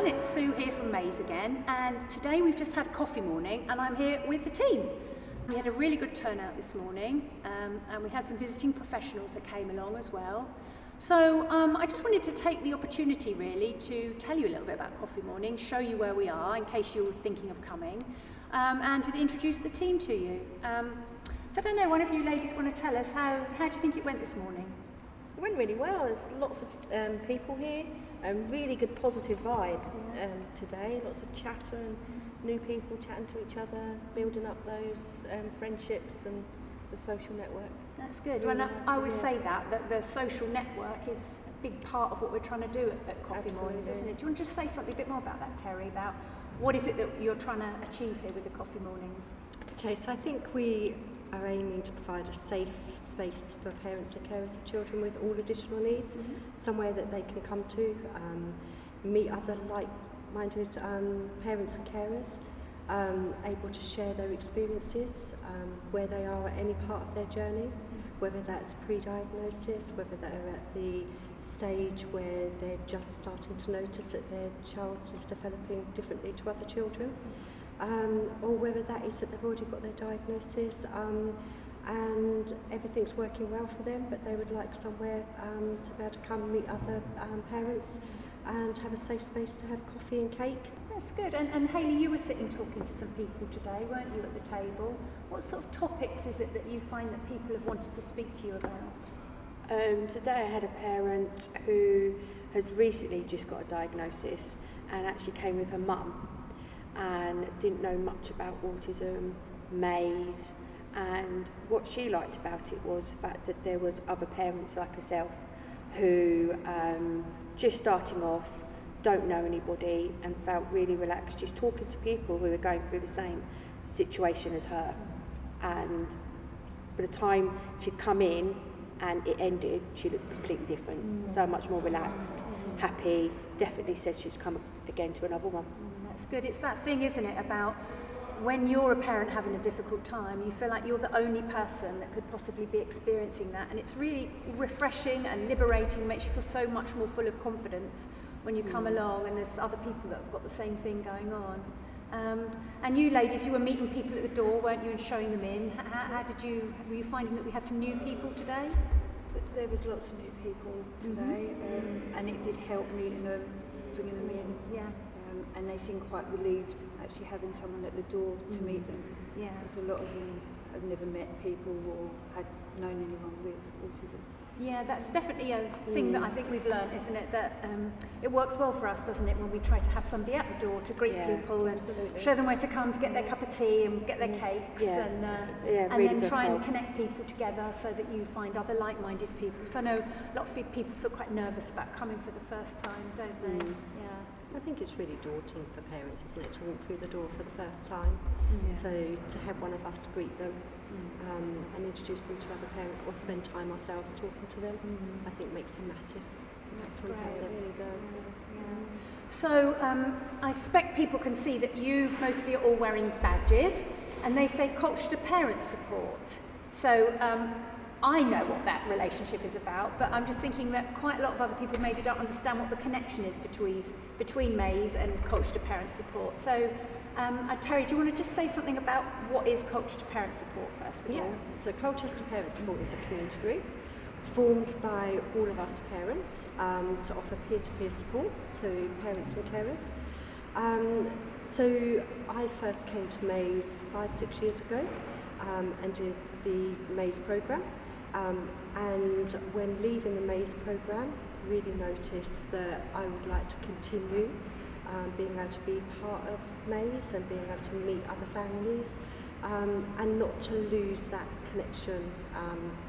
everyone, it's Sue here from Maze again, and today we've just had a coffee morning and I'm here with the team. We had a really good turnout this morning and we had some visiting professionals that came along as well. So I just wanted to take the opportunity really to tell you a little bit about coffee morning, show you where we are in case you're thinking of coming, and to introduce the team to you. So I don't know, one of you ladies want to tell us how do you think it went this morning? It went really well. There's lots of people here, really good positive vibe today. Lots of chatter and new people chatting to each other, building up those friendships and the social network. That's good. Really Well, nice I always say that the social network is a big part of what we're trying to do at Coffee Mornings, isn't it? Do you want to just say something a bit more about that, Terry, about what is it that you're trying to achieve here with the Coffee Mornings? Okay, so I think we are aiming to provide a safe space for parents and carers of children with all additional needs, somewhere that they can come to, meet other like-minded parents and carers, able to share their experiences, where they are at any part of their journey, whether that's pre-diagnosis, whether they're at the stage where they're just starting to notice that their child is developing differently to other children, or whether that is that they've already got their diagnosis and everything's working well for them, but they would like somewhere to be able to come meet other parents and have a safe space to have coffee and cake. That's good. And Hayley, you were sitting talking to some people today, weren't you, at the table? What sort of topics is it that you find that people have wanted to speak to you about? Today I had a parent who had recently just got a diagnosis and actually came with her mum and didn't know much about autism, maze, and what she liked about it was the fact that there was other parents like herself who just starting off, don't know anybody, and felt really relaxed just talking to people who are going through the same situation as her. And by the time she'd come in and it ended, she looked completely different, so much more relaxed, happy, definitely said she'd come again to another one. That's good. It's that thing, isn't it, about when you're a parent having a difficult time, you feel like you're the only person that could possibly be experiencing that, and it's really refreshing and liberating, makes you feel so much more full of confidence when you come along and there's other people that have got the same thing going on. And you ladies, you were meeting people at the door, weren't you, and showing them in. Were you finding that we had some new people today? There was lots of new people today, and it did help meeting them, bringing them in. Yeah. And they seemed quite relieved actually having someone at the door to meet them. Yeah. Because a lot of them have never met people or had known anyone with autism. Yeah, that's definitely a thing that I think we've learned, isn't it? That it works well for us, doesn't it, when we try to have somebody at the door to greet people and show them where to come to get their cup of tea and get their cakes, and really then try help. and connect people together so that you find other like-minded people. So I know a lot of people feel quite nervous about coming for the first time, don't they? Yeah. I think it's really daunting for parents, isn't it, to walk through the door for the first time. So to have one of us greet them and introduce them to other parents or spend time ourselves talking to them, I think makes a massive impact. It really does. So I expect people can see that you mostly are all wearing badges, and they say Colchester Parent Support. So I know what that relationship is about, but I'm just thinking that quite a lot of other people maybe don't understand what the connection is between Maze and Colchester Parent Support. So Terry, do you want to just say something about what is Colchester Parent Support first of all? So Colchester Parent Support is a community group formed by all of us parents to offer peer-to-peer support to parents and carers. So I first came to Maze 5-6 years ago and did the Maze programme. And when leaving the Maze programme, really noticed that I would like to continue being able to be part of Maze and being able to meet other families and not to lose that connection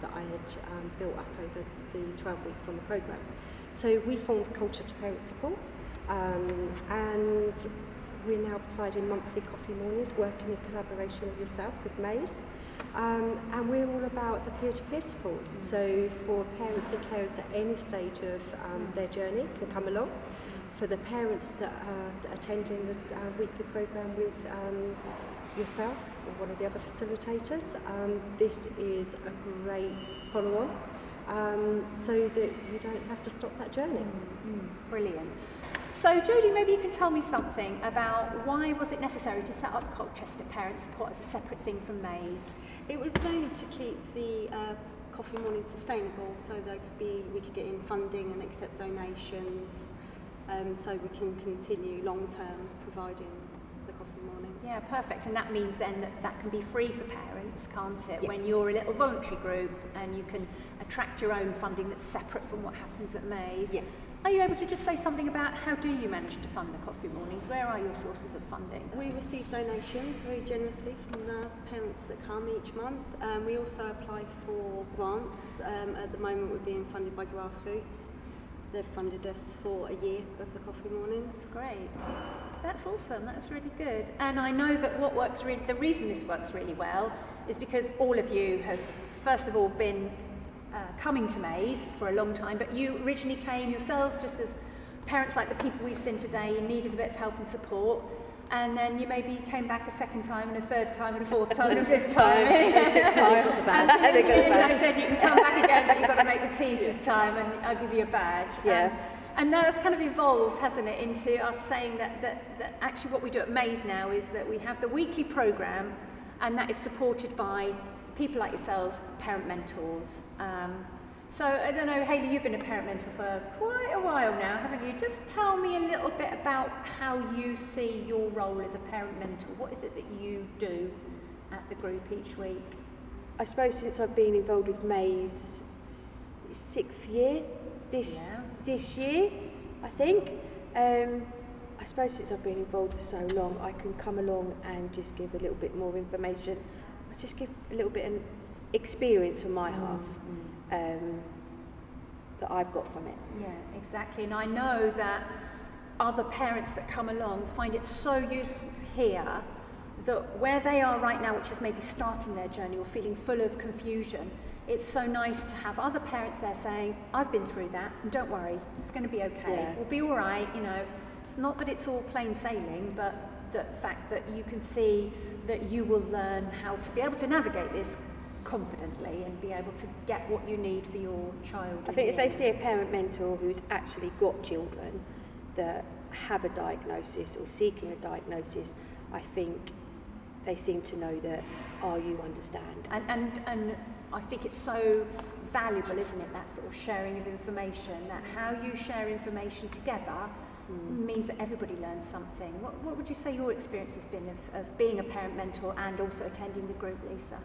that I had built up over the 12 weeks on the programme. So we formed Colchester Parent Support and we're now providing monthly coffee mornings, working in collaboration with yourself, with Maze. And we're all about the peer-to-peer support. So for parents and carers at any stage of their journey can come along. For the parents that are attending the weekly programme with yourself or one of the other facilitators, this is a great follow-on so that you don't have to stop that journey. Brilliant. So Jodie, maybe you can tell me something about why was it necessary to set up Colchester Parent Support as a separate thing from Maze? It was mainly to keep the coffee morning sustainable, so we could get in funding and accept donations, so we can continue long term providing the coffee morning. Yeah, perfect. And that means then that can be free for parents, can't it? Yes. When you're a little voluntary group and you can attract your own funding that's separate from what happens at Maze. Yes. Are you able to just say something about how do you manage to fund the coffee mornings? Where are your sources of funding? We receive donations very generously from the parents that come each month. We also apply for grants. At the moment we're being funded by Grassroots. They've funded us for a year of the coffee mornings. That's great. That's awesome. That's really good. And I know that the reason this works really well is because all of you have, first of all, been coming to Maze for a long time, but you originally came yourselves just as parents like the people we've seen today in need of a bit of help and support, and then you maybe came back a second time and a third time and a fourth time and a fifth time. And I said you can come back again, but you've got to make the teas this time and I'll give you a badge. Yeah. And now it's kind of evolved, hasn't it, into us saying that actually what we do at Maze now is that we have the weekly programme, and that is supported by people like yourselves, parent mentors. So I don't know, Hayley, you've been a parent mentor for quite a while now, haven't you? Just tell me a little bit about how you see your role as a parent mentor. What is it that you do at the group each week? I suppose since I've been involved with Maze, 6th year this year, I think. I suppose since I've been involved for so long, I can come along and just give a little bit more information. I just give a little bit of experience on my half that I've got from it. Yeah, exactly. And I know that other parents that come along find it so useful to hear that where they are right now, which is maybe starting their journey or feeling full of confusion, it's so nice to have other parents there saying, I've been through that, and don't worry, it's going to be okay. Yeah. We'll be all right, you know. It's not that it's all plain sailing, but the fact that you can see that you will learn how to be able to navigate this confidently and be able to get what you need for your child. I think if they see a parent mentor who's actually got children that have a diagnosis or seeking a diagnosis, I think they seem to know that, you understand. And I think it's so valuable, isn't it, that sort of sharing of information, that how you share information together means that everybody learns something. What would you say your experience has been of being a parent mentor and also attending the group, Lisa?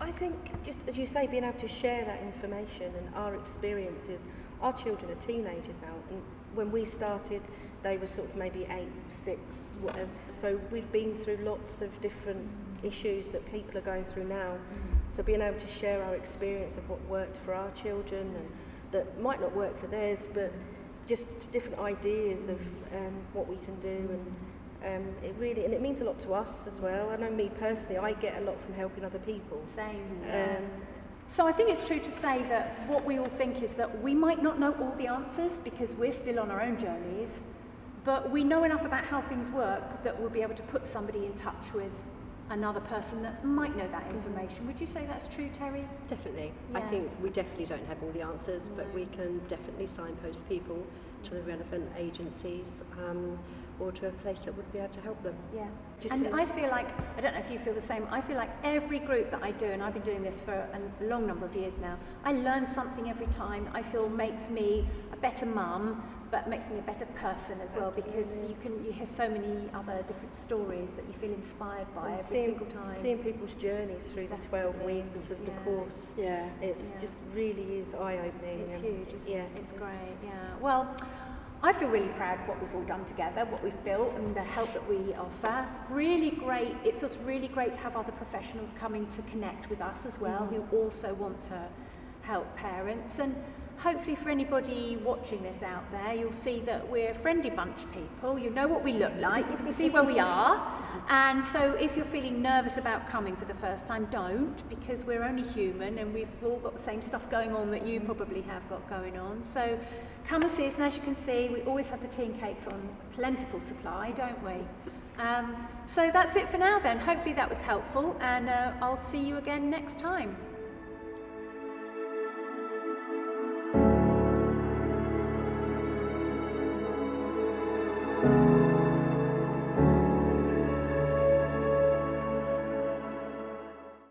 I think, just as you say, being able to share that information and our experiences. Our children are teenagers now, and when we started, they were sort of maybe 8, 6, whatever. So we've been through lots of different issues that people are going through now. So being able to share our experience of what worked for our children and that might not work for theirs, but just different ideas of what we can do, and it means a lot to us as well. I know me personally, I get a lot from helping other people. Same. So I think it's true to say that what we all think is that we might not know all the answers because we're still on our own journeys, but we know enough about how things work that we'll be able to put somebody in touch with another person that might know that information. Would you say that's true, Terry? Definitely. Yeah. I think we definitely don't have all the answers, but we can definitely signpost people to the relevant agencies or to a place that would be able to help them. Yeah. I feel like, I don't know if you feel the same, I feel like every group that I do, and I've been doing this for a long number of years now, I learn something every time. I feel makes me a better mum, but makes me a better person as well. Absolutely. Because you hear so many other different stories that you feel inspired by every single time. Seeing people's journeys through the 12 weeks of the course, just really is eye-opening. It's huge, isn't it? It's great, yeah. Well, I feel really proud of what we've all done together, what we've built and the help that we offer. Really great, it feels really great to have other professionals coming to connect with us as well, who also want to help parents. And hopefully for anybody watching this out there, you'll see that we're a friendly bunch of people. You know what we look like, you can see where we are. And so if you're feeling nervous about coming for the first time, don't, because we're only human and we've all got the same stuff going on that you probably have got going on. So come and see us, and as you can see, we always have the tea and cakes on plentiful supply, don't we? So that's it for now then. Hopefully that was helpful, and I'll see you again next time.